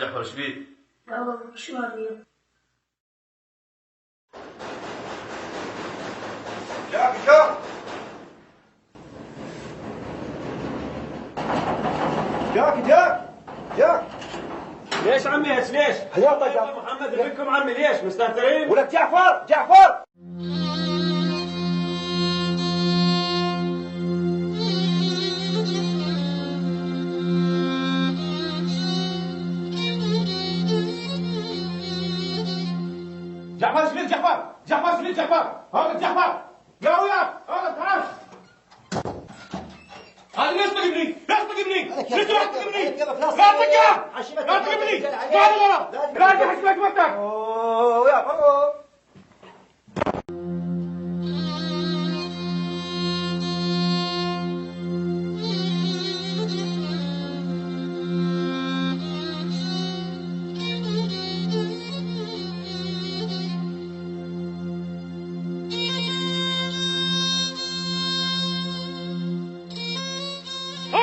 جعفر ايش بيك؟ بابا شو هذي؟ جاك جاك جاك جاك جاك ليش عمي هيك ليش؟ حياك يا محمد بكم عمي ليش مستهترين؟ ولك جعفر جعفر جعفر ايش بيك جعفر؟ جعفر ايش بيك جعفر؟ هذا جعفر يا وياك هذا تعال هذا ليش تجيبني؟ ليش تجيبني؟ ليش تجيبني؟ لا تجيب! لا تجيبني! تعال ورا! لا تجيب حكمتك! اوه يا فرو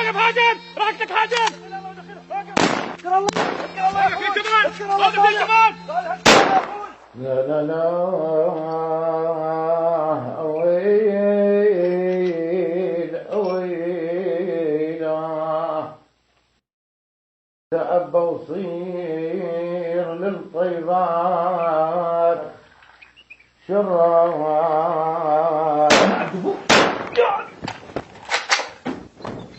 وقف هاجم! راكتك هاجم! اذكر الله! اذكر الله! هذا في كمان! هذا في كمان! لا لا لا ويل ويل تأبى وصير للطيبات شرار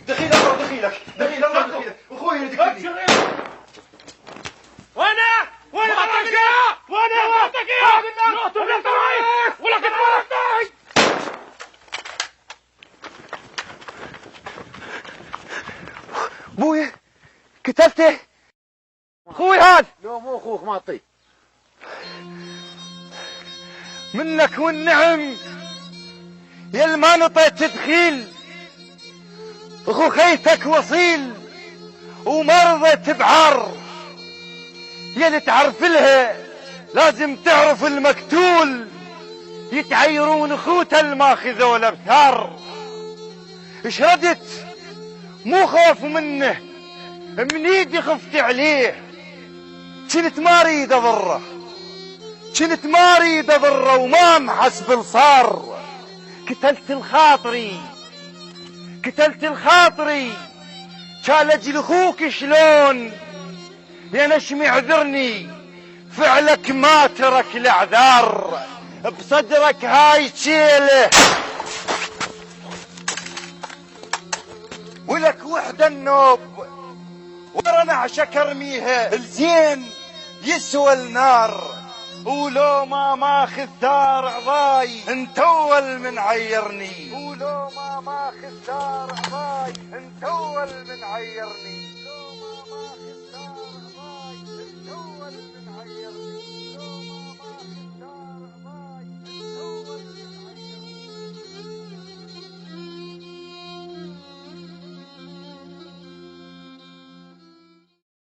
دخيل الله دخيلك دخيل الله دخيلك اخوي دخيلي وانا بعطيك اياه وانا بعطيك اياه ولك طايح ولك طايح ابوي كتلته اخوي هذا لو مو اخوك ما اعطيك منك والنعم يا ما نطيت تدخيل اخو خيتك وصيل وما رضيت بعار يا اللي تعرف لها لازم تعرف المقتول يتعيرون اخوته الماخذه ولا بثار ايش ردت مو خوف منه من ايدي خفت عليه كنت ما اريد اضره كنت ما اريد اضره وما محسب صار قتلت الخاطري قتلت الخاطري كان اجل اخوك شلون يا نشمي اعذرني فعلك ما ترك الاعذار بصدرك هاي تشيله ولك وحده النوب ورا نعشك ارميها الزين يسوى النار ولو ما ماخذ ثار عضاي انت اول من عيرني ولو ما ماخذ ثار عضاي انت اول من عيرني